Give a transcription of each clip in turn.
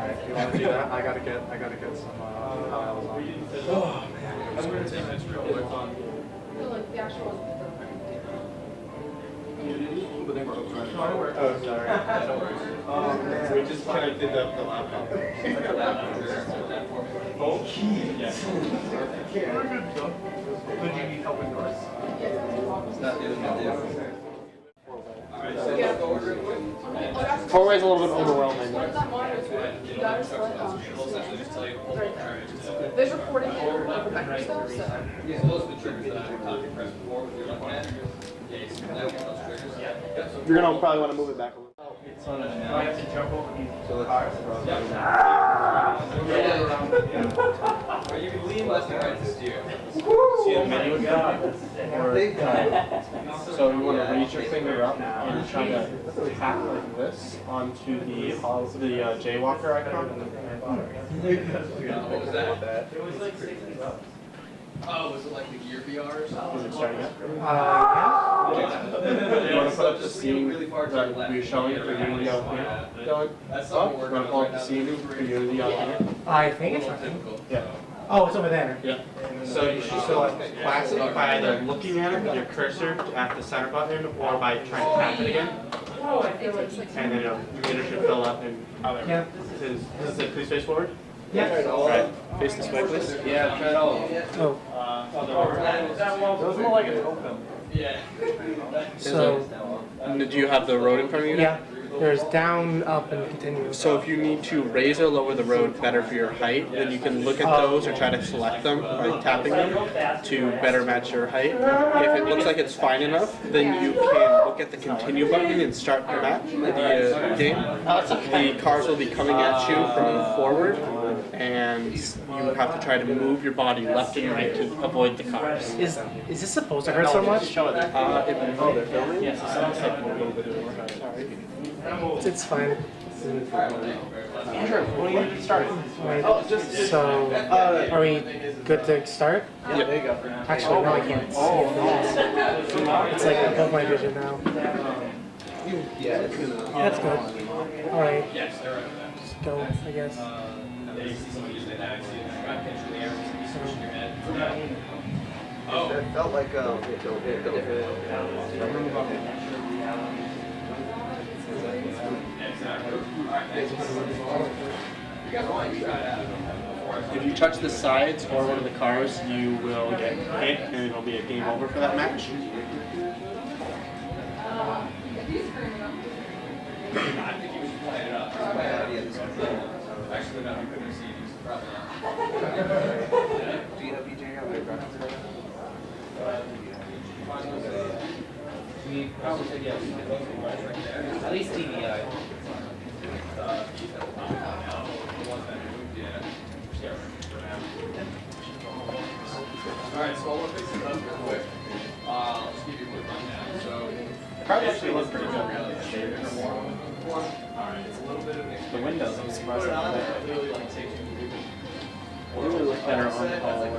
Alright, you want to do that? I gotta get some files on. Oh man, it's gonna take this real quick on. The actual. Oh, sorry. No worries. We just connected the laptop. Oh, keys. Did you need help with yours? It's not the other. Four-way is a little bit overwhelming. There's recording over Becker stuff, so. Yeah, those are the triggers that I copy press before with your left hand. You're gonna probably want to move it back a little. I have to jump over these. Or you can lean left and right to steer. See the video So you want to reach your finger up and try to tap like this onto the jaywalker icon. What was that? It was like oh, was it like the Gear VRs? Is it starting up? Yeah. You want to put up the scene really far to that the left. we're showing for Unity out here? Dylan? That's Oh, something you we're want to pull up the scene for Unity out here? I think it's working. Yeah. Oh, it's over there. Yeah. So you should select classic by either looking at it with your cursor at the center button or by trying to tap it again. And then it should fill up and Yeah. This is it. Please face forward. Yeah. Alright. Face this way, please. Yeah, try it all. Oh. It was more like it's open. Yeah. So, Do you have the road in front of you? yeah. There's down, up, and continue. So if you need to raise or lower the road better for your height, then you can look at those or try to select them by tapping them to better match your height. If it looks like it's fine enough, then you can look at the continue button and start the match, the game. The cars will be coming at you from forward, and you have to try to move your body left and right to avoid the cars. Is this supposed to hurt so much? They're filming? Yes, It's fine. Sure, when you need to start. Wait, so, are we good to start? Yeah, there you go. Actually, no, I can't see it. It's like above my vision now. That's good. Alright. Just go, I guess. Oh. It felt like If you touch the sides or one of the cars, you will get hit and it'll be a game over for that match. I think he was playing it up. Actually, no, you couldn't see it. He was probably we probably said yes. At least DVI. Alright, so I'll fix it up real quick. I'll just give you a quick rundown. So, Probably actually looks pretty good. alright, it's a little bit of The windows, I'm surprised. really like takes you They would look better on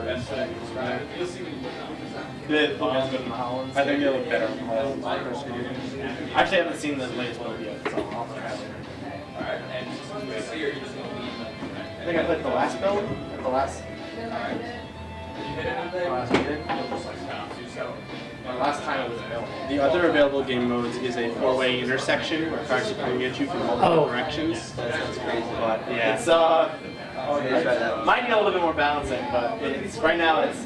That's what I can describe it. You'll see when you look on I think they look better on HoloLens. I actually haven't seen the latest build yet, so I'll try it. Alright, and just here, you're just going to lean. I think I put the last build, the last. Alright. Did you hit anything? Last meeting? You'll just like stop. So, Last time it was available. The other available game modes is a four-way intersection where cars are coming at you from multiple directions. That's crazy. But yeah, it's might need a little bit more balancing, but it's right now it's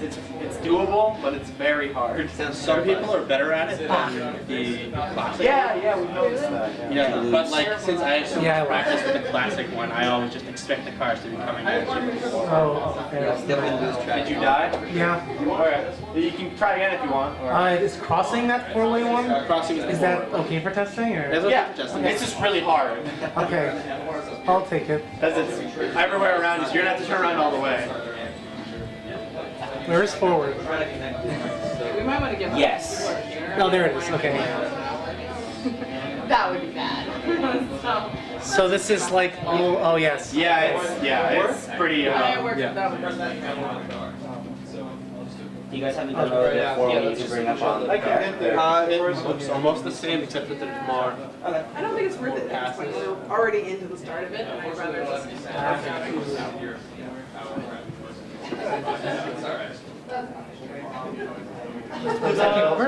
doable, but it's very hard. Some people are better at it than the classic. Yeah, we noticed that. Yeah, but like since I practice with the classic one, I always just expect the cars to be coming at you. Oh, okay. Did you die? Yeah. Alright. You can try again if you want. Or... Is crossing that four-way one? Crossing Is that okay for testing? Or? Yeah, it's just really hard. Okay. I'll take it. Because it's everywhere around you, so you're going to have to turn around all the way. Where's forward? We might want to get. Yes. Oh, there it is. Okay. That would be bad. So this is like, oh yes. Yeah, it's pretty. I worked with them. You guys haven't done the four ways to bring up on the It looks almost the same, except that it's more. I don't think it's worth it at this point. We're already into the start of it. I'd rather just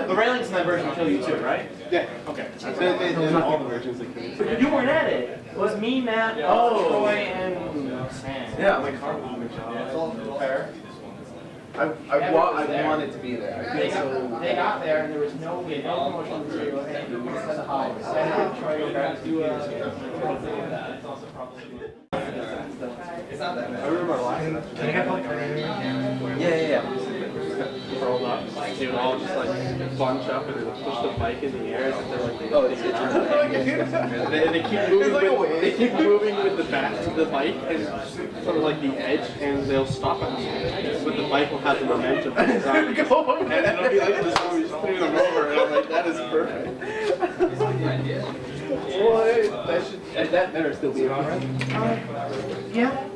The railings in that version kill you too, right? Yeah. Okay. They did all the versions they could. You weren't at it. It was me, Matt, Troy, and Sam. Yeah, my car was fair. I wanted to be there. They got there and there was no promotional material. Hey, you said the high. So I had Troy go back to do It's not that bad. I remember our last. Can you get like Yeah. rolled up. They would all just like bunch up and then push the bike in the air as if they're like they keep moving. They keep moving with the back of the bike and sort of like the edge, and they'll stop at the edge, but the bike will have the momentum. And it'll be like this movie just putting them over, and I'm like, that is perfect. Well, that better still be on, right? Yeah.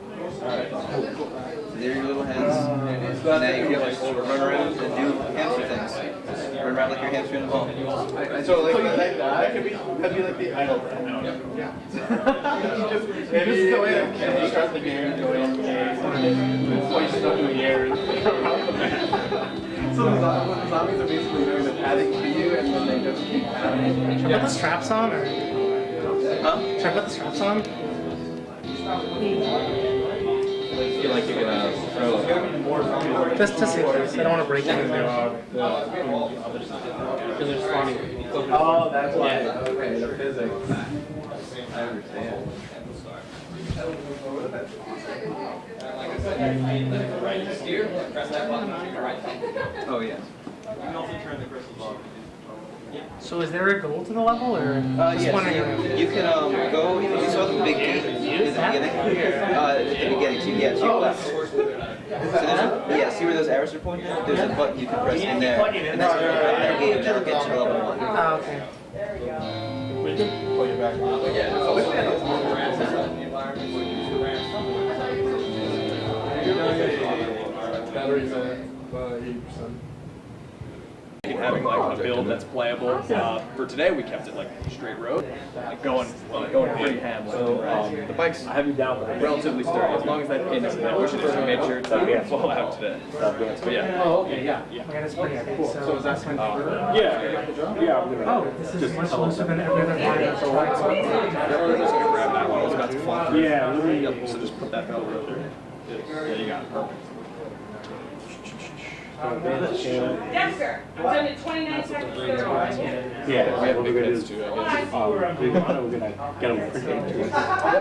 There are your little hands. Now you can like run around and do hamster things. Run around like you're hamstering the ball. So like that could be like the idle. Yeah. Maybe go in and start the game, go in, point stuff in the air, and around the map. So the zombies are basically doing the padding for you, and then they just keep padding. Should I put the straps on, or? Huh? Should I put the straps on? I feel like you're gonna throw. Just to see this. I don't want to break anything. Because they're spawning. Oh, that's why. Okay, the physics. I understand. Oh yeah. So is there a goal to the level, or just Yes, wondering? you can go. You saw the big gate at the beginning. At the beginning, so yeah. So you left. So there's see where those arrows are pointing? There's a button you can press in there, and that's where you open that gate, and that'll get you to level 1. Oh, okay. Pull you back. Batteries at 80%. Having like a build that's playable. For today, we kept it like straight road, like going pretty ham. So the bikes relatively sturdy, as long as that pin isn't there, which it just made sure to fall out today. But yeah. Oh, okay, yeah. Okay, that's pretty cool. So is that something? Oh, this is much closer than every other one. Just gonna grab that one. I was about to fall through. Yeah, literally. Yep, so just put that over there. Yeah, you got it. Perfect. Dexter, I'm done at 29 seconds. Yeah, We have big heads too, I guess. we're gonna get them printed. Yep,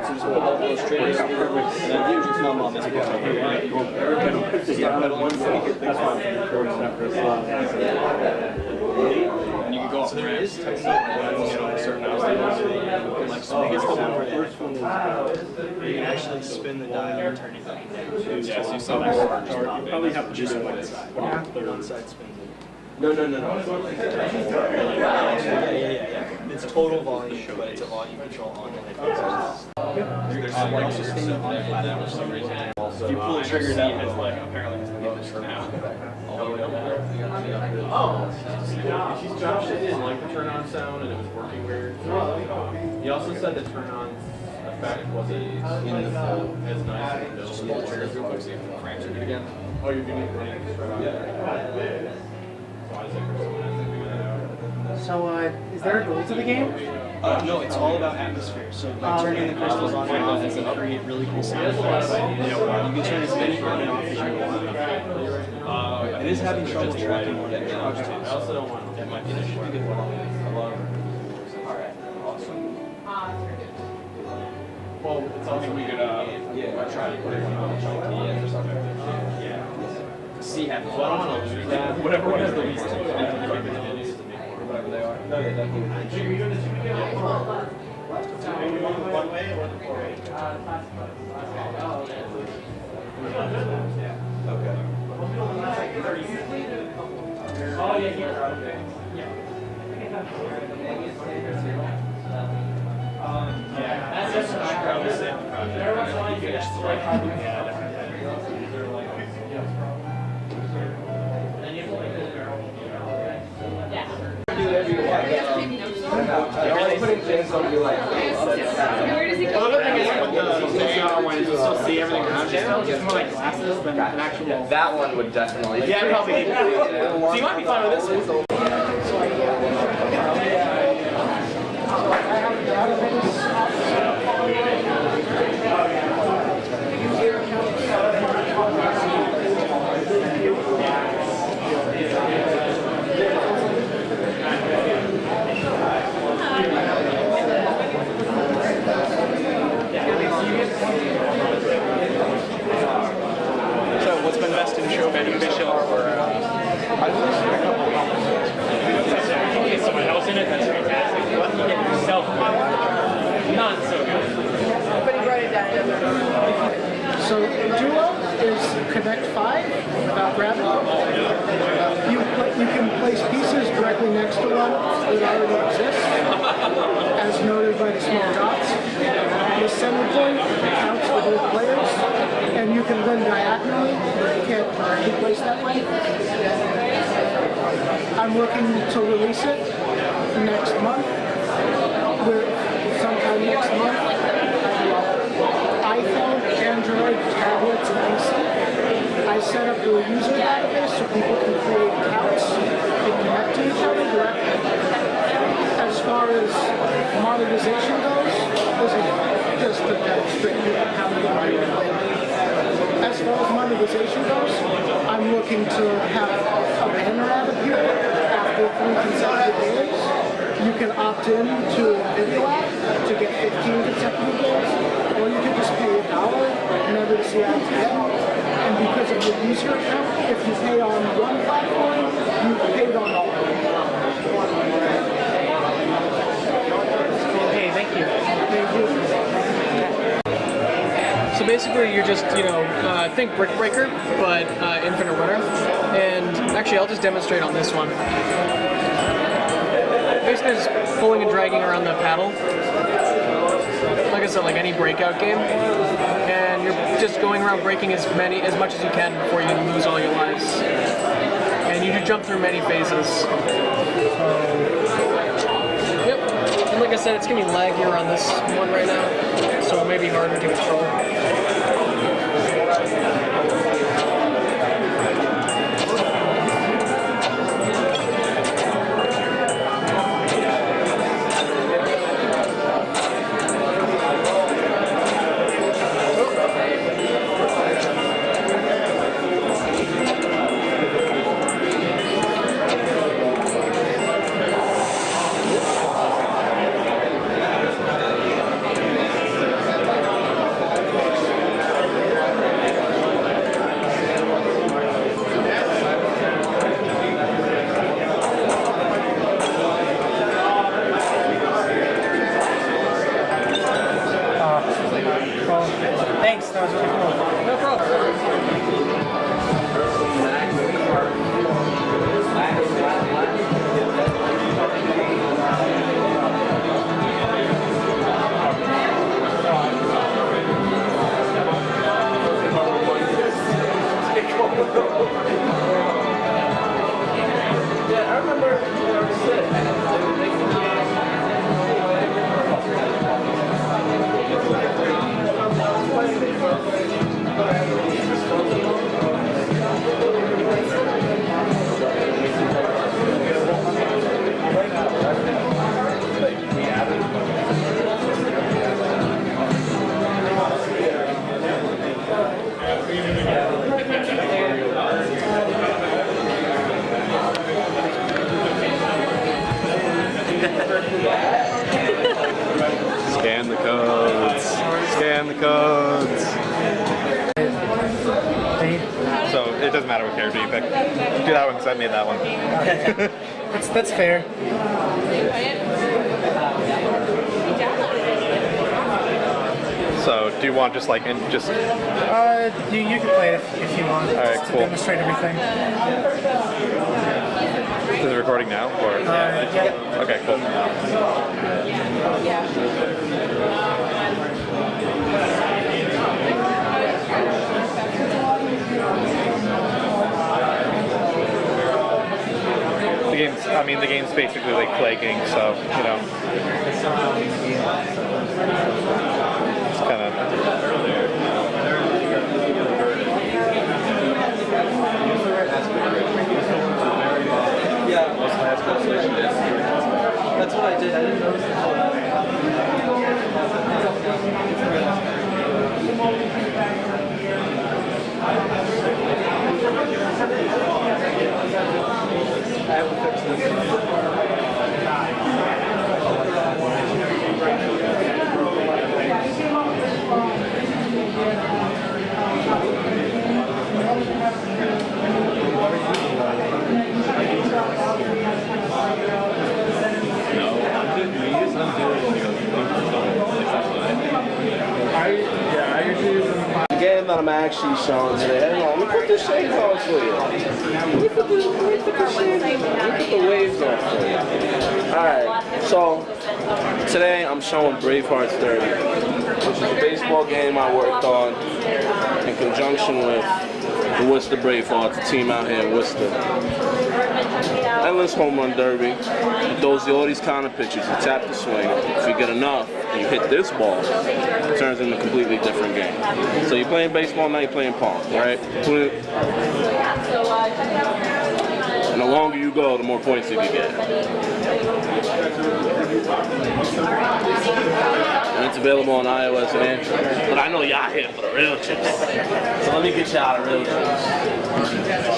so just hold all those triggers, and then you just thumb on this guy. That's why I'm short after a slot. And you can go off the ramps, get on certain obstacles. Like, so I guess the first one is you can actually spin the dial and turn it back. yeah, so you saw that order. You probably have to do it one side. The one side spins it. No. Yeah. It's total volume, but it's a volume control on the headphones. There's some like system on it for some reason. If you pull the trigger, that has like apparently it's the now. All the way up there. She's dropped it in like the turn on sound and it was working weird. He also said the turn on effect wasn't in the full as nice as the Just pull the trigger real quick so you can frame it again. Oh, you're doing it right So, is there a goal to the game? No, it's all about atmosphere. So by turning the crystals on and off, it can create really cool sound effects. You can turn as many on and off as you want. It is having trouble tracking what it drops to. I also don't want That might be an issue. Well, it's something we could try to put it on the end or something. Yeah. See happens. I don't want to lose that. Whatever one has the least whatever they are. No, yeah, definitely. One way or the four way? Okay. Oh, yeah, okay. That's just around the same Putting things on you like Where does it go? Well, the other thing is with the CR one is it's still see everything around you. It's more like glasses than an actual. That one would definitely. Yeah, probably. So you might be fine with this one. So what's been best in show beneficial or? Get someone else in it. That's fantastic. Get yourself not so good. But he wrote it down. So duo is connect 5 without gravity. You can place pieces directly next to one that already exists, as noted by the small dots. The center point counts for both players, and you can run diagonally, but you can't be placed that way. I'm looking to release it next month, sometime next month. iPhone, Android, tablets, and PC. I set up a user database so people can create accounts and connect to each other directly. As far as monetization goes, this is just to demonstrate how to do it. As far as monetization goes, I'm looking to have a banner ad appear after 3 consecutive days. You can opt in to a video ad to get 15 consecutive days, or you can just pay $1 never to see ads again. And because of your user account, if you pay on one platform, you paid on all. Okay, thank you. Thank you. So basically, you're just, think Brick Breaker, but Infinite Runner. And actually, I'll just demonstrate on this one. Basically, just pulling and dragging around the paddle. Like I said, like any breakout game. And you're just going around breaking as much as you can before you lose all your lives. And you do jump through many phases. Yep. And like I said, it's gonna be laggier on this one right now, so it may be harder to control. Thanks, that was really cool. No problem. Yeah, I remember when I was sick. Scan the codes. Scan the codes. So it doesn't matter what character you pick. Do that one because I made that one. That's fair. So do you want just like You can play it if you want. All right, to cool. demonstrate everything. Is it recording now? Or Yeah. Okay, cool. The game's basically like plaguing, so it's kind of game that I'm actually showing today. Hang on, let me put the shades on for you. Let me put the shades on. Let me put the waves on for you. Alright, so today I'm showing Bravehearts 30, which is a baseball game I worked on in conjunction with the Worcester Bravehearts, a team out here in Worcester. Endless home run derby. It throws you all these kind of pitches. You tap the swing. If you get enough and you hit this ball, it turns into a completely different game. So you're playing baseball, now you're playing pong, right? And the longer you go, the more points you can get. And it's available on iOS and Android. But I know y'all here for the real chips. So let me get y'all the real chips.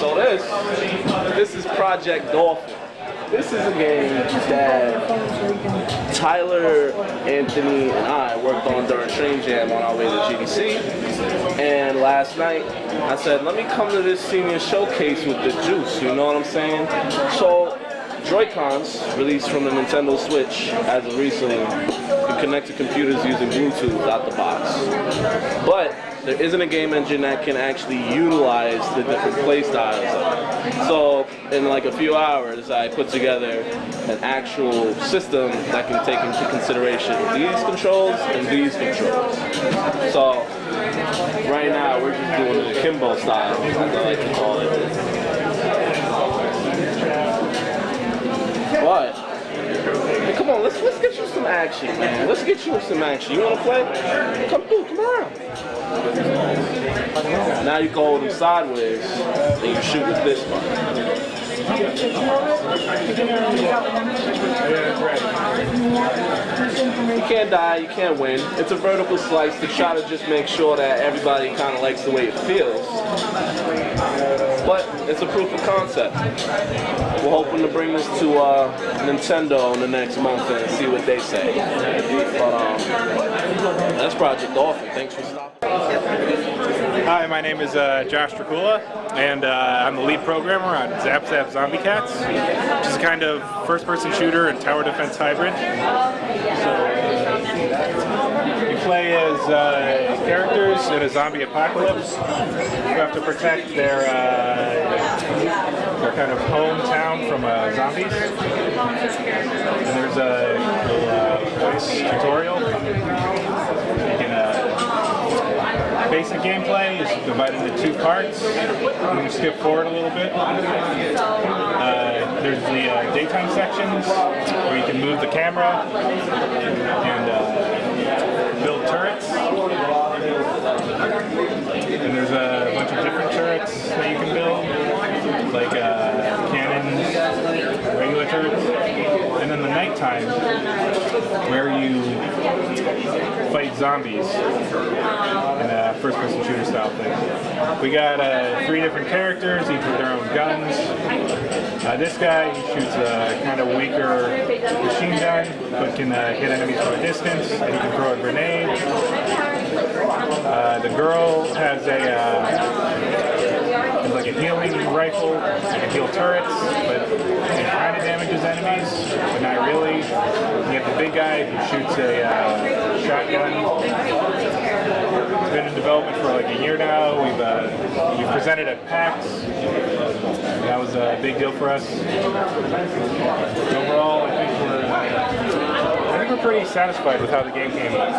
So this is Project Dolphin. This is a game that Tyler, Anthony, and I worked on during Train Jam on our way to GDC. And last night, I said, let me come to this senior showcase with the juice, you know what I'm saying? So, Joy-Cons, released from the Nintendo Switch as of recently, you connect to computers using Bluetooth out the box. But there isn't a game engine that can actually utilize the different play styles of it. So in like a few hours, I put together an actual system that can take into consideration these controls and these controls. So right now, we're just doing the Kimbo style, as I like to call it. But hey, come on, let's get you some action, man. Let's get you some action. You wanna play? Come through, come around. Now you can hold them sideways and you shoot with this one. You can't die, you can't win. It's a vertical slice to try to just make sure that everybody kind of likes the way it feels. But it's a proof of concept. We're hoping to bring this to Nintendo in the next month and see what they say. But that's Project Dolphin. Thanks for stopping. Hi, my name is Josh Dracula, and I'm the lead programmer on Zap Zap Zombie Cats, which is a kind of first-person shooter and tower defense hybrid. So you play as characters in a zombie apocalypse. You have to protect their kind of hometown from zombies. And there's a voice tutorial. Basic gameplay is divided into two parts. I'm going to skip forward a little bit. There's the daytime sections where you can move the camera and build turrets. And there's a bunch of different turrets that you can build, like cannons, regular turrets. And then the nighttime, where you fight zombies in a first-person shooter style thing. We got 3 different characters, each with their own guns. This guy, he shoots a kind of weaker machine gun, but can hit enemies from a distance, and he can throw a grenade. The girl has like a healing rifle and can heal turrets, but it kind of damages enemies, but not really. You have the big guy who shoots a shotgun. It's been in development for like a year now. We've presented at PAX. That was a big deal for us. Overall, I think we're pretty satisfied with how the game came out.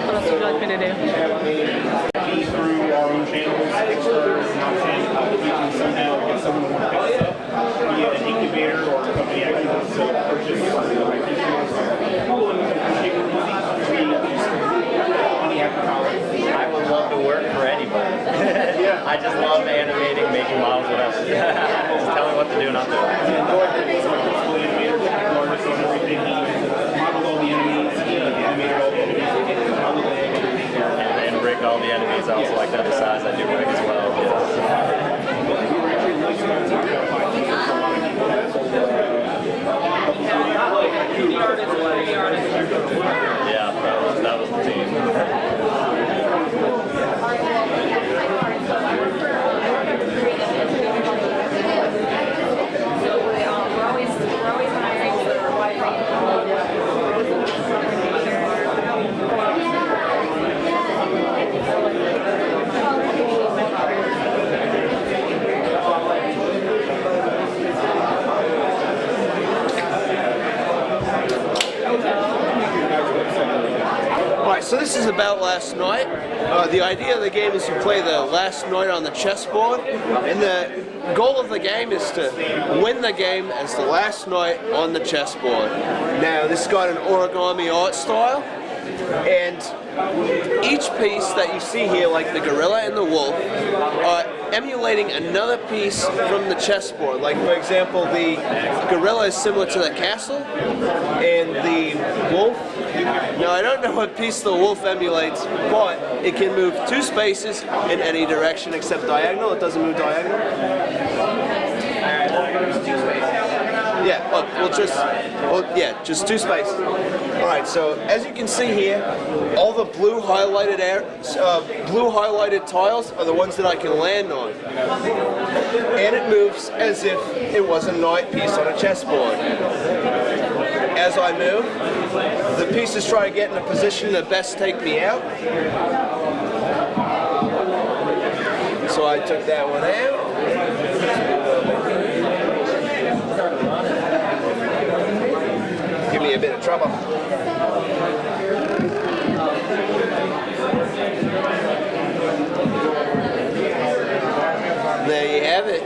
What else would you like me to do? Through our own channels, we can somehow get someone animating, making models, what else? Just tell me what to do, not to. And rig all the enemies. I also like the other sides. I do rig as well. Yeah, that was the team. Alright, so this is about last night. The idea of the game is to play the last night on the chessboard, and the goal of the game is to win the game as the last night on the chessboard. Now, this got an origami art style, and each piece that you see here, like the gorilla and the wolf, are emulating another piece from the chessboard. Like, for example, the gorilla is similar to the castle, and the wolf, now I don't know what piece the wolf emulates, but it can move 2 spaces in any direction except diagonal. It doesn't move diagonal. Yeah, just 2 spaces. Alright, so as you can see here, all the blue highlighted tiles are the ones that I can land on. And it moves as if it was a knight piece on a chessboard. As I move, the pieces try to get in a position to best take me out. So I took that one out. Give me a bit of trouble. There you have it.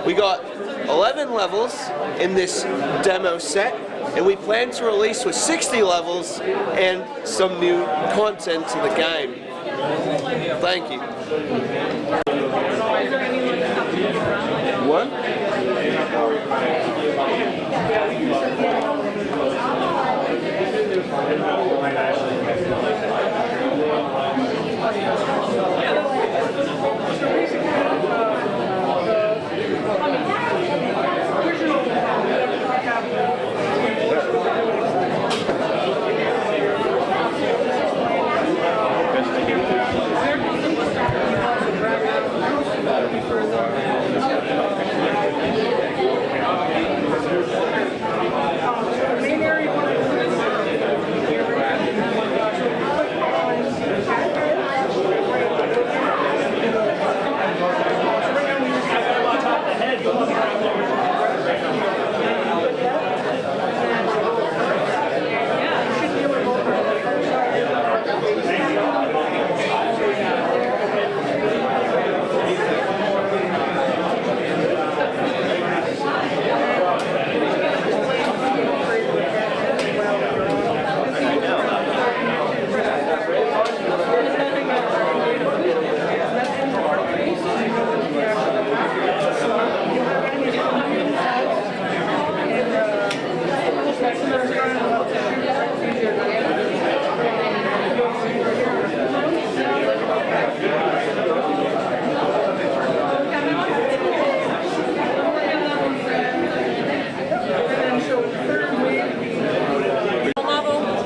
We got 11 levels in this demo set, and we plan to release with 60 levels and some new content to the game. Thank you. What?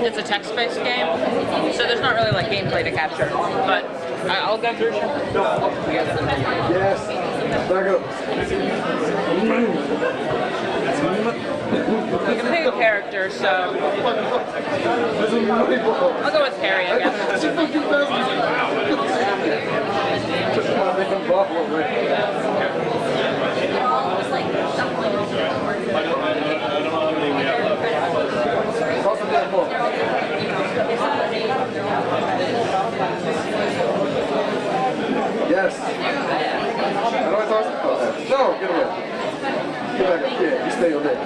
It's a text-based game, so there's not really like gameplay to capture. But I'll go through. Yes. Back up. You can pick a character, so I'll go with Harry, I guess. Yes. How do I toss it? No, get away. Get back up. Yeah, you stay on there.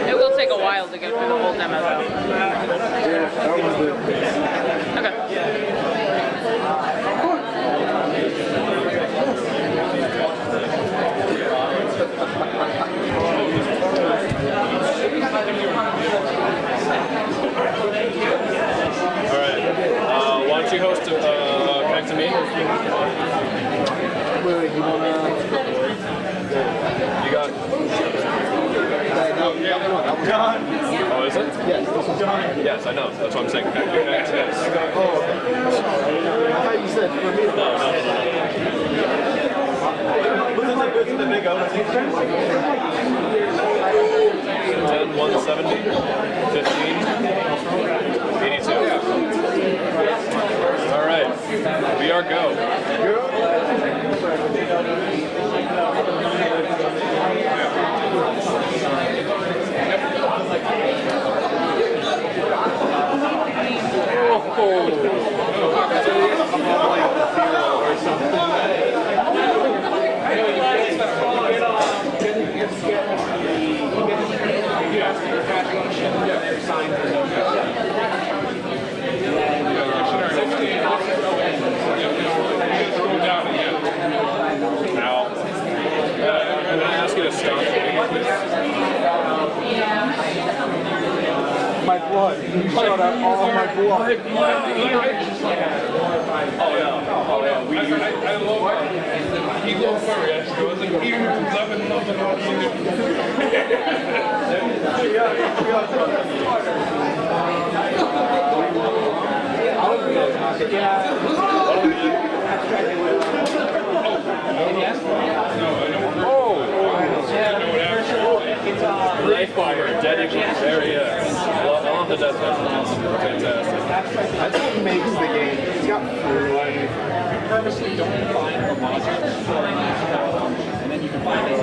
It will take a while to go through the whole demo, though. Yeah, that was good. Okay. me? Wait, you wanna? You got. John. Oh, is it? Yes, this is John. Yes, I know. That's what I'm saying. Okay, you're next. Yes. Oh, I thought you said for me to go. What's the big O? 10, 170, 15, 82. All right, we are go. My blood. You shot out all my blood. Oh yeah. We use it. I love he loves my reaction. I was like, even if it's up and nothing else. Life bomber, dead equal. There he is. I love the death messages. Fantastic. That's what makes the game. It's got food. You purposely don't find a monster, and then you can find it.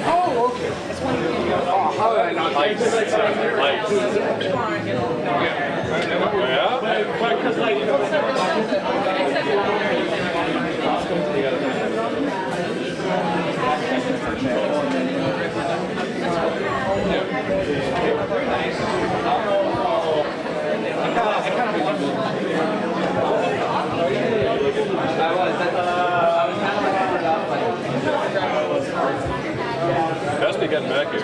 Oh, okay. Oh, how did I not like this? Best be getting back here.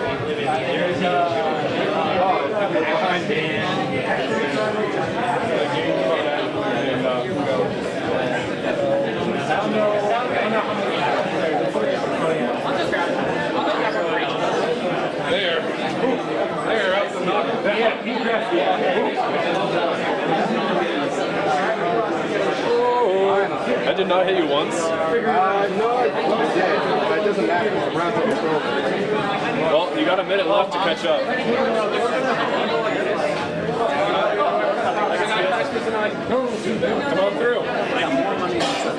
There, up the knock. I did not hit you once. No, I did. But it doesn't matter. Rounds up the throat. Well, you got a minute left to catch up. Come on through.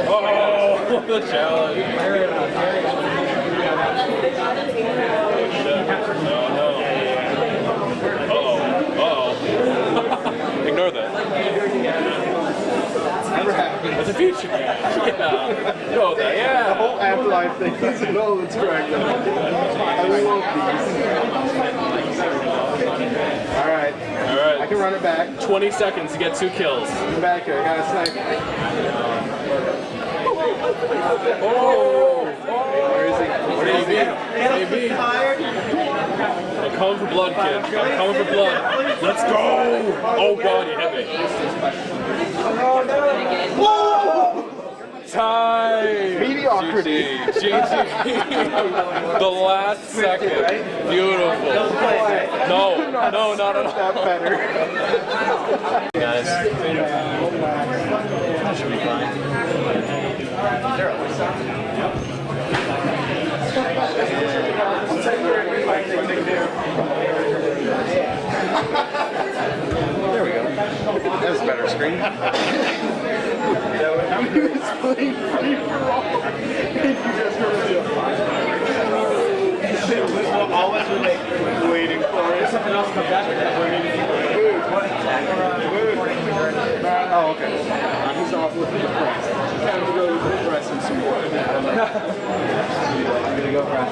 Oh, the challenge. No. Uh-oh. Ignore that. Never happened. That's a future. Yeah. Know that, yeah. The whole afterlife thing doesn't know that's correct. I love these. Alright. I can run it back. 20 seconds to get 2 kills. Come back here. I got a sniper. Oh! Where is he? AB. I'm coming for blood, kid. I'm coming for blood. Let's go! Oh god, you hit me. Whoa! Time! Mediocrity. GG. The last second. Beautiful. No, not at all. That better. Guys. That should be fine. There we go. That's a better screen. I mean, he was playing free for all. You just heard it. Always waiting for it. Something else comes after that. Oh, okay. He's off with the press. Time to go with the press and some more. I'm gonna go press.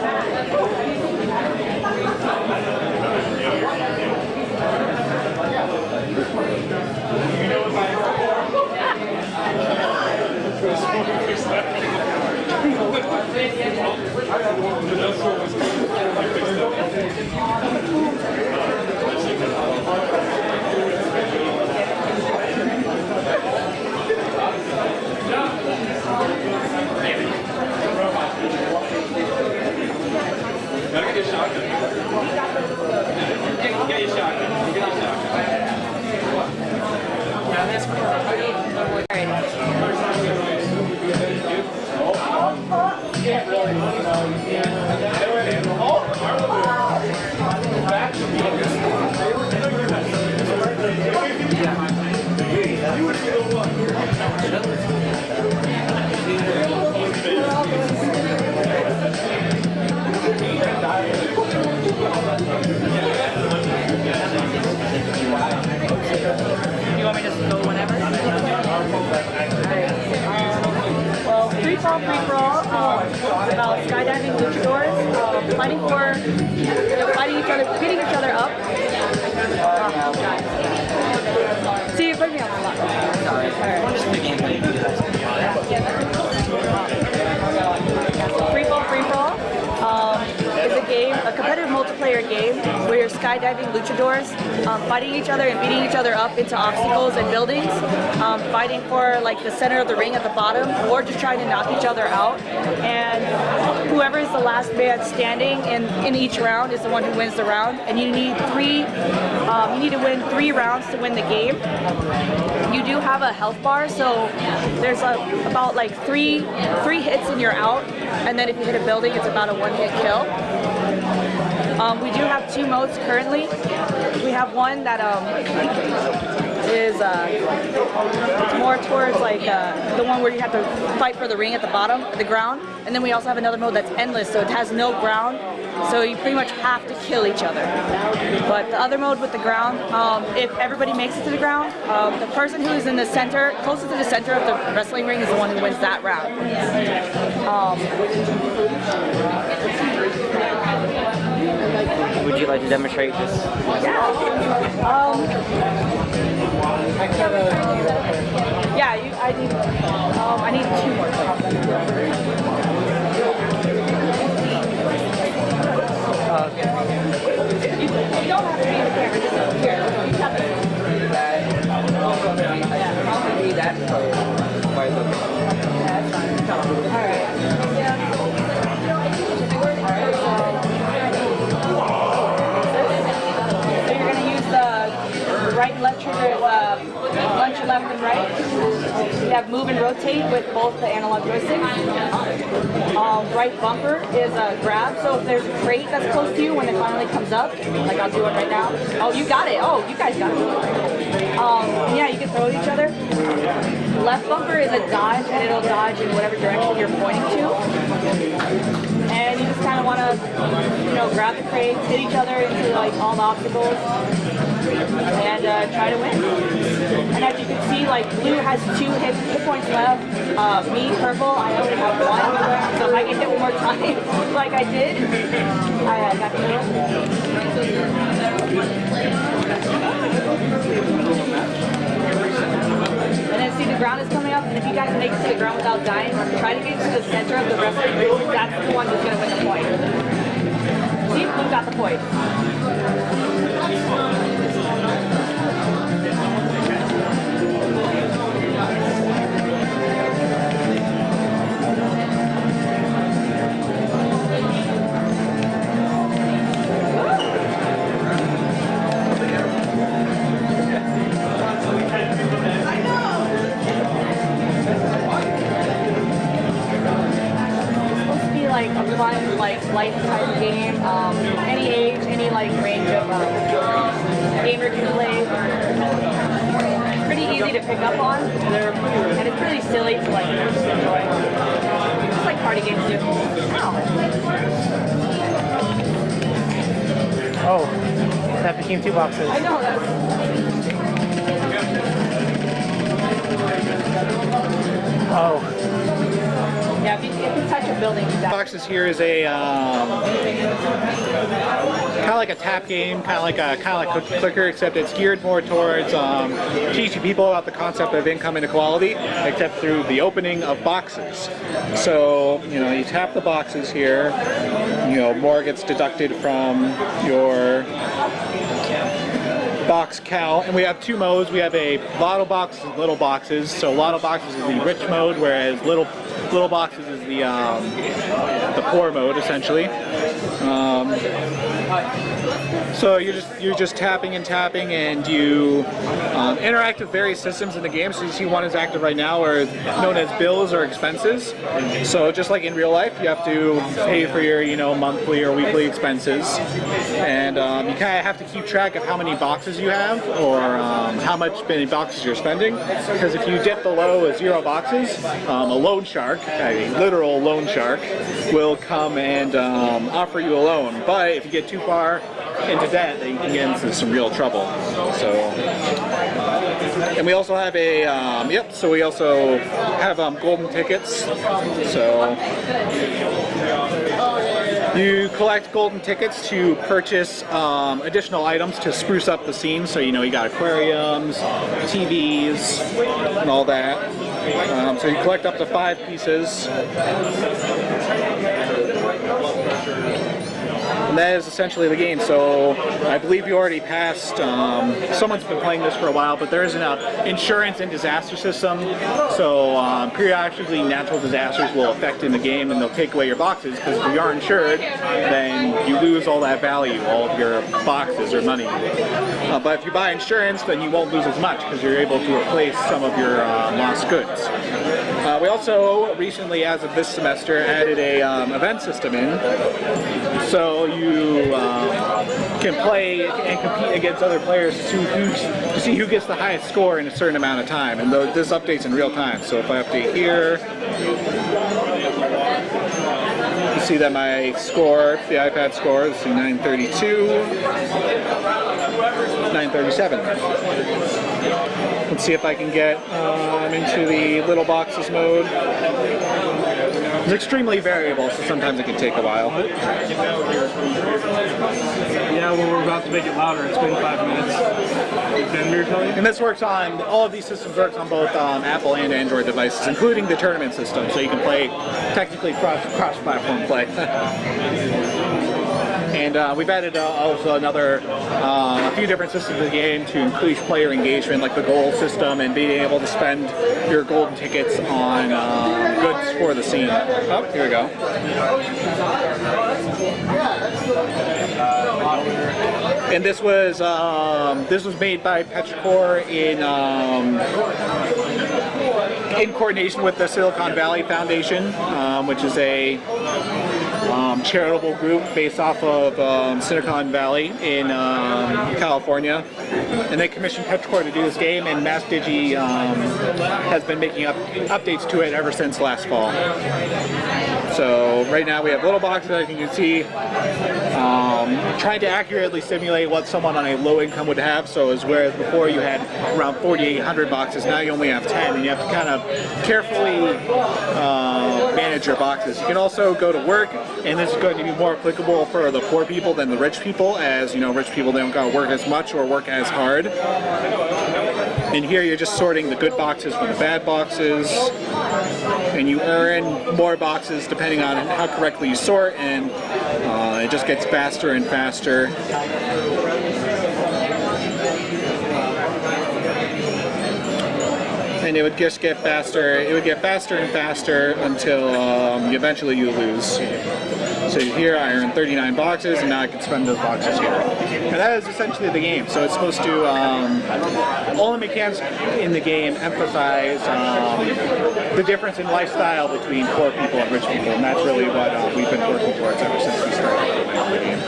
fall, free for all. About skydiving, luchadors, fighting each other, beating each other up. See, you put me on the spot. Free fall, free for all. Is a game, a competitive multiplayer game where you're skydiving luchadors, fighting each other and beating each other up into obstacles and buildings, fighting for like the center of the ring at the bottom, or just trying to knock each other out. And whoever is the last man standing in each round is the one who wins the round. And you need to win 3 rounds to win the game. You do have a health bar, so there's about like three hits and you're out. And then if you hit a building, it's about a 1-hit kill. We do have 2 modes currently. We have one that is more towards like the one where you have to fight for the ring at the bottom, the ground. And then we also have another mode that's endless, so it has no ground. So you pretty much have to kill each other. But the other mode with the ground, if everybody makes it to the ground, the person who is in the center, closest to the center of the wrestling ring is the one who wins that round. Would you like to demonstrate this? Yeah. I need 2 more. You don't have to be in the camera, just here. You have to. Alright. So you're going to use the right and left trigger, punch left and right. You have move and rotate with both the analog joysticks. Right bumper is a grab, so if there's a crate that's close to you when it finally comes up, like I'll do it right now. Oh, you got it. Oh, you guys got it. Yeah, you can throw at each other. Left bumper is a dodge, and it'll dodge in whatever direction you're pointing to. And you just kind of want to, grab the crates, hit each other into like all the obstacles, and try to win. And as you can see, like blue has 2 hit points left. Me, purple, I only have 1. So if I get hit one more time, like I did, I got killed. And then see the ground is coming up, and if you guys make it to the ground without dying, try to get to the center of the wrestling ring. That's the one who's going to win the point. See, blue got the point. Like a fun, like light type game. Any age, any like range of gamer can play. Pretty easy to pick up on, and it's pretty silly to like just enjoy. Just like party games do. Oh, that became 2 boxes. I know that. Oh. Yeah, if you touch a building, Boxes here is a kind of like a tap game, kind of like clicker, except it's geared more towards teaching people about the concept of income inequality, except through the opening of boxes. So you tap the boxes here, more gets deducted from your box count, and we have 2 modes. We have a lotto box and little boxes. So lotto boxes is the rich mode, whereas little boxes is the poor mode, essentially. So you're just tapping, and you interact with various systems in the game. So you see one is active right now, or known as bills or expenses. So just like in real life, you have to pay for your monthly or weekly expenses, and you kind of have to keep track of how many boxes you have, or how many boxes you're spending. Because if you dip below 0 boxes, a loan shark, a literal loan shark, will come and offer you a loan. But if you get too far into debt, then you can get into some real trouble. So And we also have a, so we also have golden tickets. So you collect golden tickets to purchase additional items to spruce up the scene. So, you know, you got aquariums, TVs, and all that. So you collect up to 5 pieces. And that is essentially the game. So I believe you already passed, someone's been playing this for a while, but there is an insurance and disaster system. So periodically natural disasters will affect in the game and they'll take away your boxes, because if you aren't insured, then you lose all that value, all of your boxes or money. But if you buy insurance, then you won't lose as much because you're able to replace some of your lost goods. We also recently, as of this semester, added a event system in. So you can play and compete against other players to see who gets the highest score in a certain amount of time. And this updates in real time. So if I update here, you see that my score, the iPad score, is 932, 937. Let's see if I can get into the little boxes mode. It's extremely variable, so sometimes it can take a while. Yeah, well, we're about to make it louder. It's been 5 minutes. Then we were telling you? And this works on, all of these systems works on both Apple and Android devices, including the tournament system, so you can play, technically cross-platform play. And we've added also a few different systems to the game to increase player engagement, like the goal system and being able to spend your golden tickets on goods for the scene. Oh, here we go. And this was made by Petrichor in coordination with the Silicon Valley Foundation, which is a charitable group based off of Silicon Valley in California. And they commissioned Petrichor to do this game, and MassDigi has been making updates to it ever since last fall. So right now we have little boxes, as you can see, trying to accurately simulate what someone on a low income would have. So as whereas before you had around 4,800 boxes, now you only have 10, and you have to kind of carefully manage your boxes. You can also go to work, and this is going to be more applicable for the poor people than the rich people, as you know, rich people don't got to work as much or work as hard. And here you're just sorting the good boxes from the bad boxes, and you earn more boxes depending on how correctly you sort, and it just gets faster and faster. And it would just get faster. It would get faster and faster until eventually you lose. So here I earned 39 boxes, and now I can spend those boxes here. And that is essentially the game. So it's supposed to, all the mechanics in the game emphasize the difference in lifestyle between poor people and rich people, and that's really what we've been working towards ever since we started the game.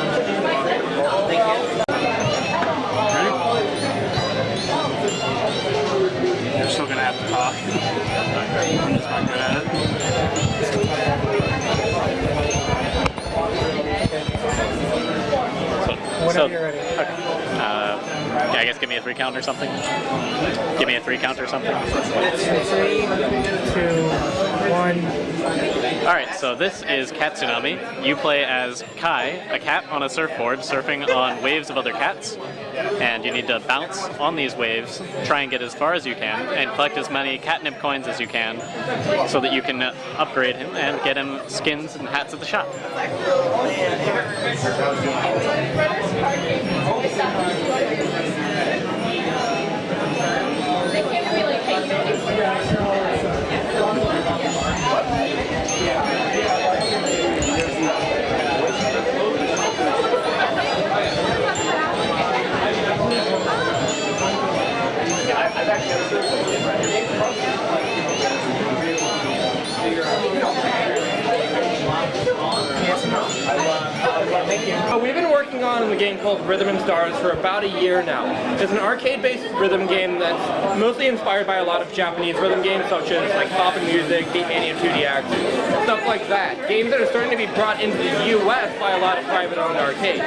You're still going to have to talk. I'm just not good at it. Whenever you're ready. Okay. I guess give me a 3 count or something. Give me a 3 count or something. 3, 2, 1. Alright, so this is Cat Tsunami. You play as Kai, a cat on a surfboard surfing on waves of other cats. And you need to bounce on these waves, try and get as far as you can, and collect as many catnip coins as you can so that you can upgrade him and get him skins and hats at the shop. We've been working working on a game called Rhythm and Stars for about a year now. It's an arcade-based rhythm game that's mostly inspired by a lot of Japanese rhythm games, such as like Pop and Music, Beatmania 2DX, stuff like that. Games that are starting to be brought into the U.S. by a lot of private-owned arcades.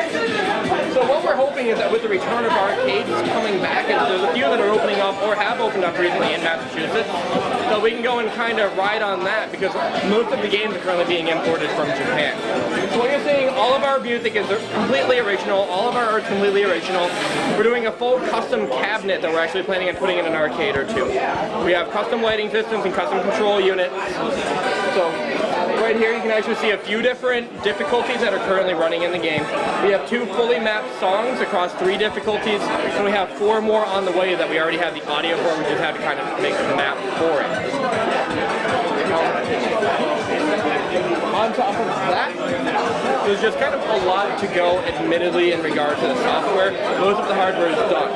So what we're hoping is that with the return of arcades coming back, and there's a few that are opening up or have opened up recently in Massachusetts, so we can go and kind of ride on that because most of the games are currently being imported from Japan. So what you're seeing, all of our music is completely original, all of our art's completely original. We're doing a full custom cabinet that we're actually planning on putting in an arcade or two. We have custom lighting systems and custom control units. So right here you can actually see a few different difficulties that are currently running in the game. We have 2 fully mapped songs across 3 difficulties, and we have 4 more on the way that we already have the audio for. We just had to kind of make the map for it. On top of that, there's just kind of a lot to go, admittedly, in regard to the software. Most of the hardware is done.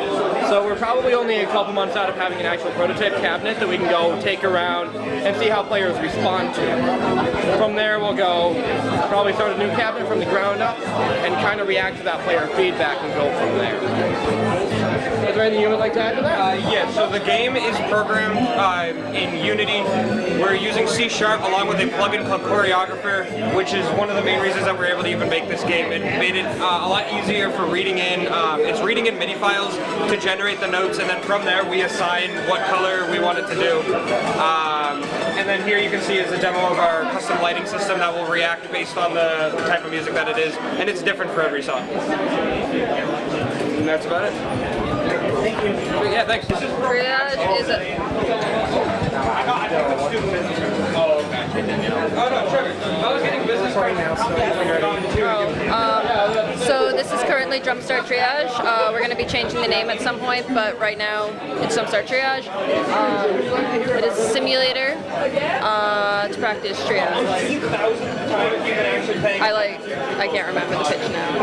So we're probably only a couple months out of having an actual prototype cabinet that we can go take around and see how players respond to. From there, we'll go probably start a new cabinet from the ground up and kind of react to that player feedback and go from there. Is there anything you would like to add to that? Yeah, so the game is programmed in Unity. We're using C# along with a plugin called Choreographer, which is one of the main reasons that we're able to even make this game. It made it a lot easier for reading in. It's reading in MIDI files to generate the notes, and then from there we assign what color we want it to do. And then here you can see is a demo of our custom lighting system that will react based on the type of music that it is, and it's different for every song. And that's about it. Thank you. Yeah, thanks. This is Triage is a... I got student business. Oh, okay. Oh, no, Trevor. I was getting business right now, so this is currently Jumpstart Triage. We're going to be changing the name at some point, but right now it's Jumpstart Triage. It is a simulator to practice triage. I can't remember the pitch now.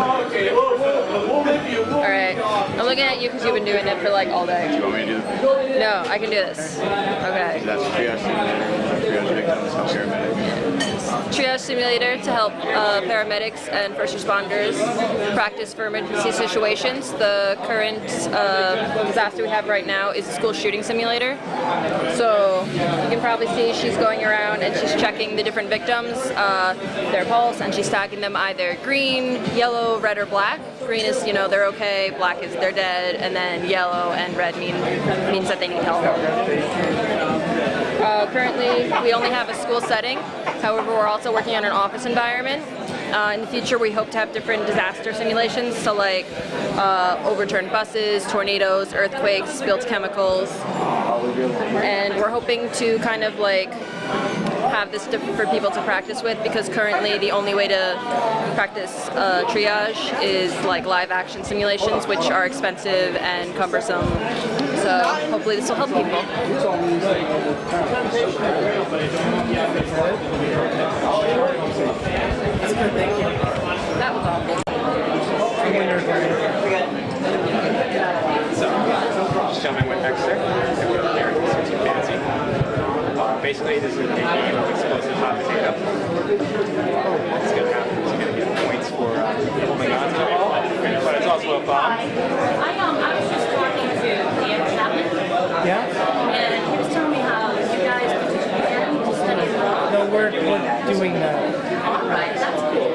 Alright, I'm looking at you because you've been doing it for like all day. Do you want me to do this? No, I can do this. Okay. That's triage simulator, triage victims, paramedics. Triage simulator to help paramedics and first responders practice for emergency situations. The current disaster we have right now is a school shooting simulator. So you can probably see she's going around and she's checking the different victims, their pulse, and she's tagging them either green, yellow, red, or black. Green is, you know, they're okay, black is they're dead, and then yellow and red means that they need help. Currently, we only have a school setting. However, we're also working on an office environment. In the future, we hope to have different disaster simulations, so like overturned buses, tornadoes, earthquakes, spilled chemicals. And we're hoping to kind of like have this for people to practice with, because currently the only way to practice triage is like live action simulations, which are expensive and cumbersome. So hopefully this will help people. That was awful. So, just jumping with Dexter, and we're up there, it's too fancy. Basically, this is a game of explosive hot potato. What's going to happen is you're going to get points for holding on to the ball, but it's also a bomb. I was just talking to Ian Chapman. Yeah? And he was telling me how you guys preparing to study abroad. No, we're doing that. All right, that's cool.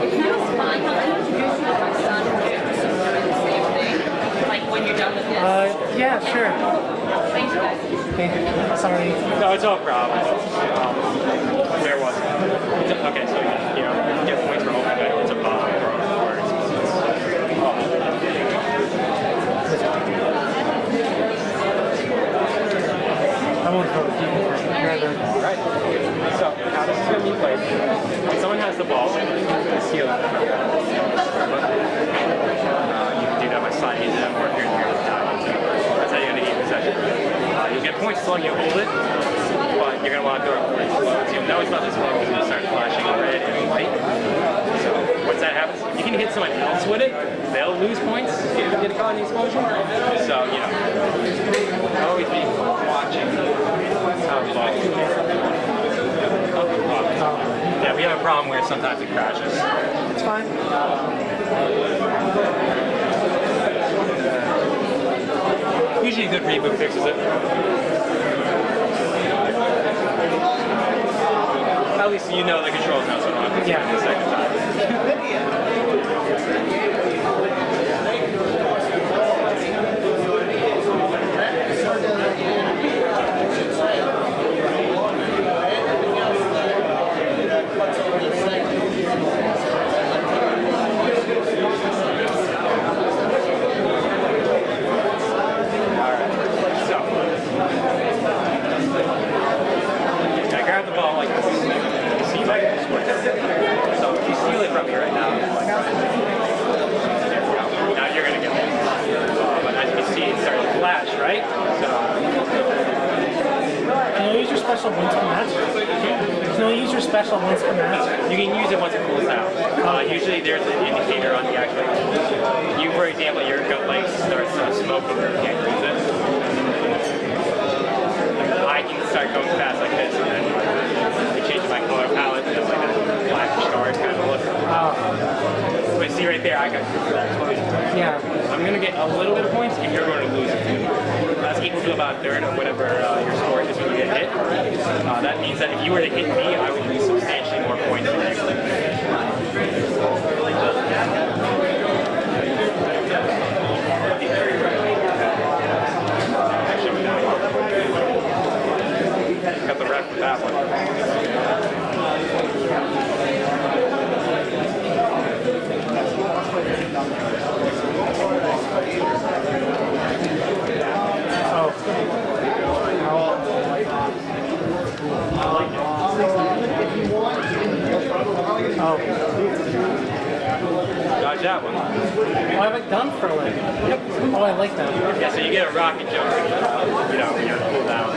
If you don't mind, I'll introduce you to my son who's doing the same thing. Like when you're done with this. Yeah, sure. Thanks, guys. Sorry. No, it's no problem. Where was it? Okay, so you know, you get points for holding it. It's a bomb or I won't vote people. Right. So how this is going to be played? When someone has the ball, the ceiling. You can do that by sliding into them or if you're here to die. That's how you're going to get possession. You'll get points as long as you hold it, but you're going to want to throw it pretty slow. So you'll know it's not this slow because it'll start flashing red and white. So once that happens, you can hit someone else with it. They'll lose points if you get caught in the explosion. So, you know, always be watching how the ball is. Yeah, we have a problem where sometimes it crashes. It's fine. Usually a good reboot fixes it. At least you know the controls now, so I don't have to spend the second time. From me right now. Now you're gonna get it. But as you can see, it's starting to flash, right? So. Can you use your special once per match? Can you use your special once per match? You can use it once it cools down. Usually there's an indicator on the actual. You, for example, your gut light starts smoking. You can't use it. I can start going fast like this, and then I change my color palette to like a black charred kind of look. But see right there, I got Yeah. I'm gonna get a little bit of points, and you're going to lose it. That's equal to about a third of whatever your score is when you get hit. That means that if you were to hit me, I would lose substantially more points than you. Got the ref with that one. Dodge that one. Oh, I have it done for like. Yep. Oh, I like that. Yeah, so you get a rocket jump, you know, when you're cool down.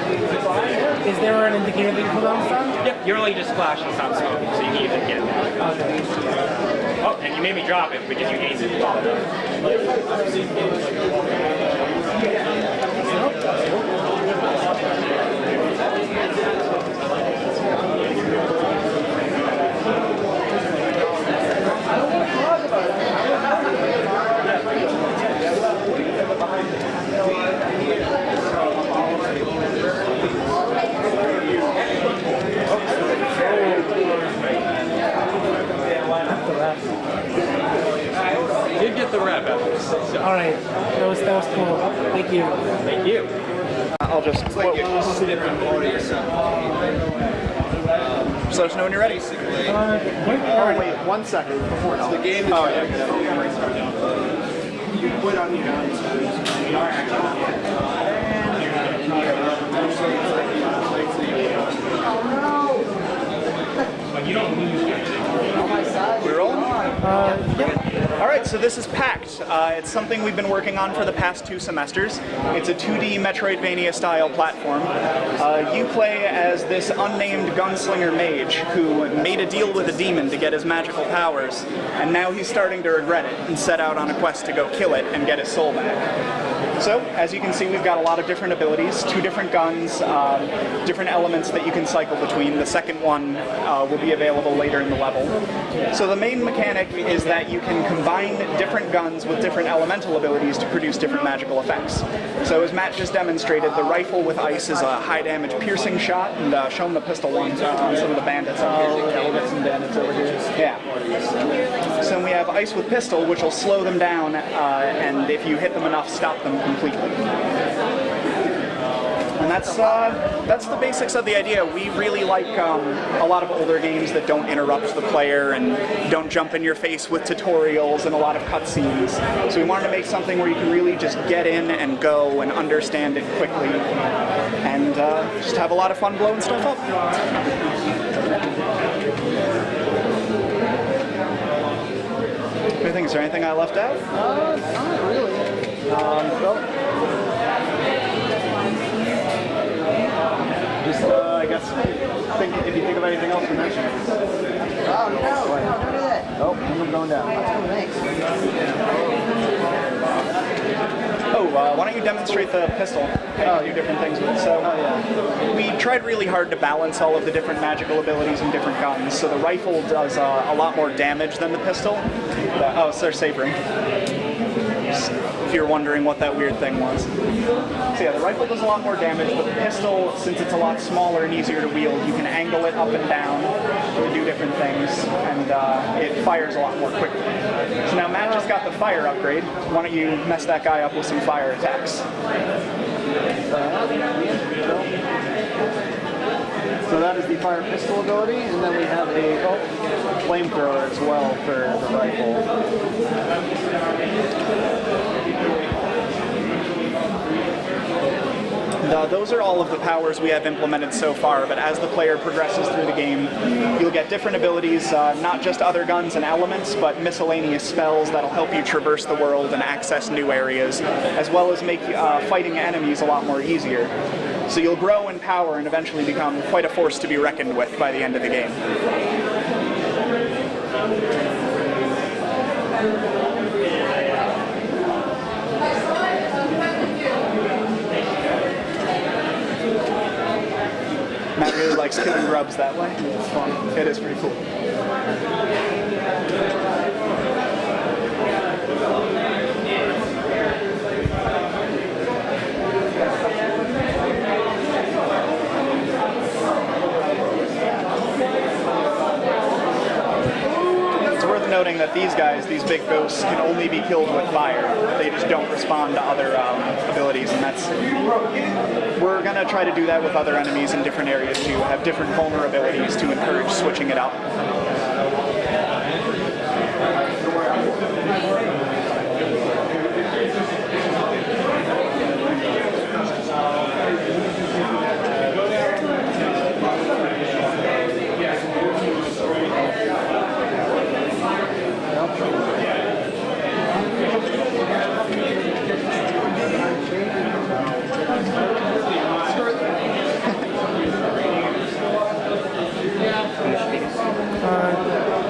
Is there an indicator that you cool down from? Yep, your light just flashed and stopped smoking, so you can use it again. Okay. Oh, and you made me drop it because you aimed it. Did get the rep out of this. So. All right, that was cool. Thank you. Thank you. I'll just It's like you're just sitting on part of yourself. just let us know when you're ready. Wait, 1 second before So the game is You put on your You don't lose. We're rolling? All right, so this is Pact. It's something we've been working on for the past 2 semesters. It's a 2D Metroidvania-style platform. You play as this unnamed gunslinger mage who made a deal with a demon to get his magical powers, and now he's starting to regret it and set out on a quest to go kill it and get his soul back. So, as you can see, we've got a lot of different abilities, 2 different guns, different elements that you can cycle between. The second one will be available later in the level. So the main mechanic is that you can combine different guns with different elemental abilities to produce different magical effects. So as Matt just demonstrated, the rifle with ice is a high damage piercing shot, and show them the pistol ones on some of the bandits up here. Yeah, we'll get some bandits over here. Yeah. So we have ice with pistol, which will slow them down, and if you hit them enough, stop them completely. And that's the basics of the idea. We really like a lot of older games that don't interrupt the player and don't jump in your face with tutorials and a lot of cutscenes. So we wanted to make something where you can really just get in and go and understand it quickly, and just have a lot of fun blowing stuff up. What do you think? Is there anything I left out? Not really. Just, I guess, if you think of anything else to mention. Oh, no, don't do that. Oh, I'm going down. Thanks. Oh, why don't you demonstrate the pistol? How you do different things with it. So, we tried really hard to balance all of the different magical abilities and different guns. So the rifle does a lot more damage than the pistol. Oh, it's their save ring. If you're wondering what that weird thing was. So yeah, the rifle does a lot more damage, but the pistol, since it's a lot smaller and easier to wield, you can angle it up and down to do different things, and it fires a lot more quickly. So now Matt just got the fire upgrade. Why don't you mess that guy up with some fire attacks? So that is the fire pistol ability, and then we have a flamethrower as well for the rifle. Those are all of the powers we have implemented so far, but as the player progresses through the game, you'll get different abilities, not just other guns and elements, but miscellaneous spells that'll help you traverse the world and access new areas, as well as make fighting enemies a lot more easier. So you'll grow in power and eventually become quite a force to be reckoned with by the end of the game. Matt really likes killing grubs that way. It's fun. It is pretty cool. It's worth noting that these guys, these big ghosts, can only be killed with fire. They just don't respond to other abilities, and that's... We're going to try to do that with other enemies in different areas too, have different vulnerabilities to encourage switching it up.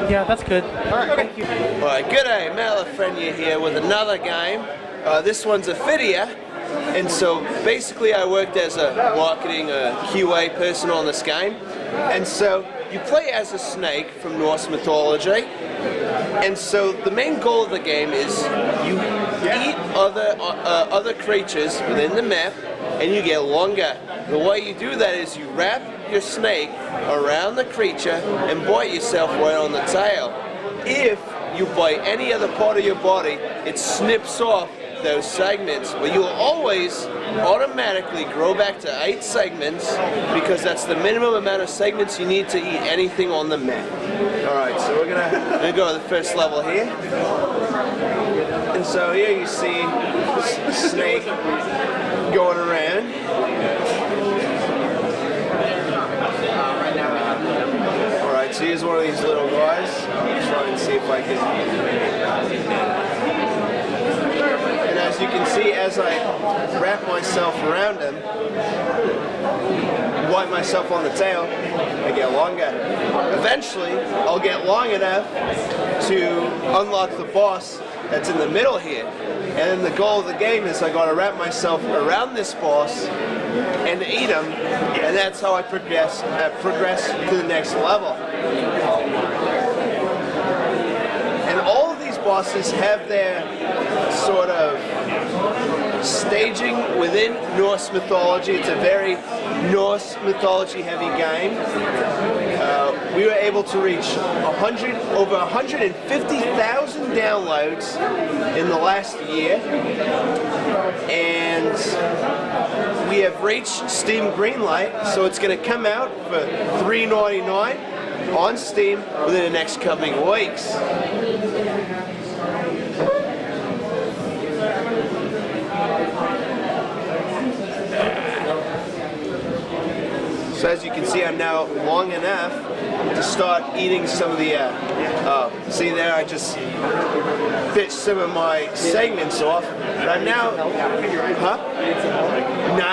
Yeah, that's good. Alright, thank you. Alright, g'day, Mel Frenia here with another game. This one's a video, and so basically I worked as a marketing QA person on this game. And so you play as a snake from Norse mythology, and so the main goal of the game is you eat other creatures within the map, and you get longer. The way you do that is you wrap your snake around the creature and bite yourself right on the tail. If you bite any other part of your body, it snips off those segments, but you'll always automatically grow back to 8 segments because that's the minimum amount of segments you need to eat anything on the map. Alright, so we're gonna go to the first level here. And so here you see the snake going around. Alright, so here's one of these little guys. I'll try and see if I can... And as you can see, as I wrap myself around him, wipe myself on the tail, I get longer. Eventually, I'll get long enough to unlock the boss that's in the middle here. And then the goal of the game is I gotta wrap myself around this boss and eat him, and that's how I progress to the next level. And all of these bosses have their sort of staging within Norse mythology. It's a very Norse mythology heavy game. We were able to reach over 150,000 downloads in the last year, and we have reached Steam Greenlight, so it's going to come out for $3.99 on Steam within the next coming weeks. So as you can see, I'm now long enough to start eating some of the, see there, I just bit some of my segments off. But I'm now, No,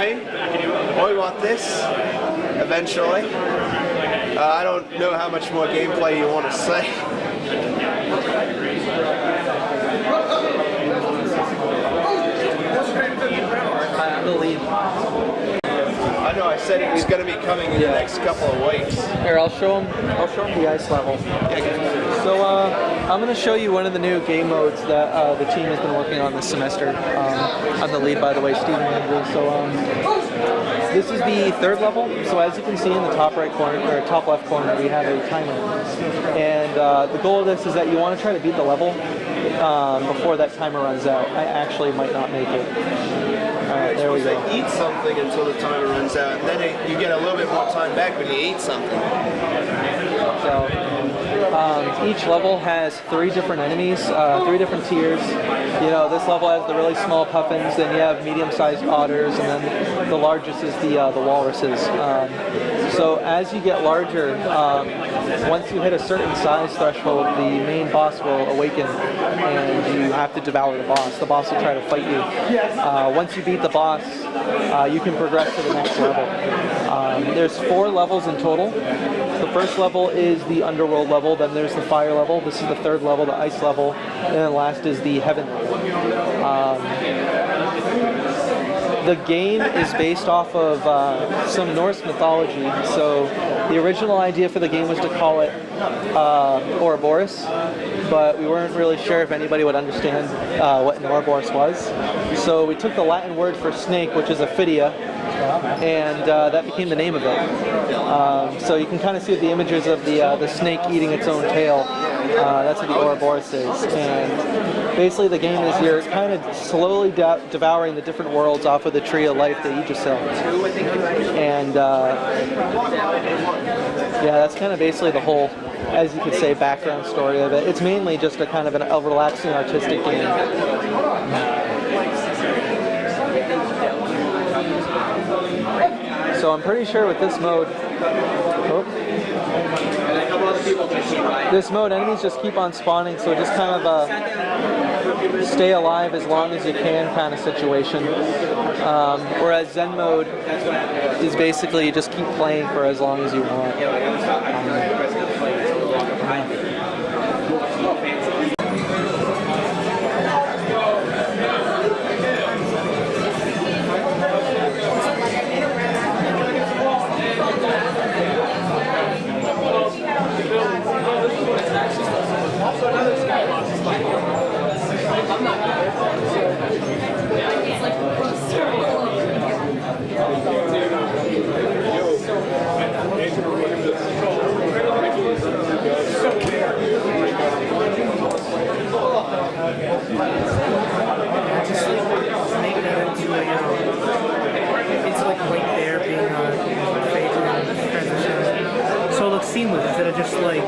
I want this, eventually. I don't know how much more gameplay you want to see. I believe. know. I said it was going to be coming in the next couple of weeks. Here, I'll show him the ice level. So I'm going to show you one of the new game modes that the team has been working on this semester. I'm the lead, by the way, Stephen Andrews. So this is the third level. So as you can see in the top right corner, or top left corner, we have a timer. And the goal of this is that you want to try to beat the level before that timer runs out. I actually might not make it. Alright, there we go. They eat something until the timer runs out, and then you get a little bit more time back when you eat something. So each level has 3 different enemies, 3 different tiers. You know, this level has the really small puffins, then you have medium-sized otters, and then the largest is the walruses. So as you get larger, once you hit a certain size threshold, the main boss will awaken, and you have to devour the boss. The boss will try to fight you. Once you beat the boss, you can progress to the next level. There's 4 levels in total. The first level is the underworld level, then there's the fire level, this is the third level, the ice level, and then last is the heaven level. The game is based off of some Norse mythology, so the original idea for the game was to call it Ouroboros, but we weren't really sure if anybody would understand what an Ouroboros was. So we took the Latin word for snake, which is Ophidia, and that became the name of it. So you can kind of see the images of the snake eating its own tail. That's what the Ouroboros is. And basically the game is you're kind of slowly devouring the different worlds off of the tree of life that Yggdrasil. And yeah, that's kind of basically the whole, as you could say, background story of it. It's mainly just a kind of a relaxing artistic game. So I'm pretty sure with this mode, enemies just keep on spawning, so just kind of stay alive as long as you can kind of situation. Whereas Zen mode is basically you just keep playing for as long as you want. It's like right there being a fake transition. So it looks seamless instead of just like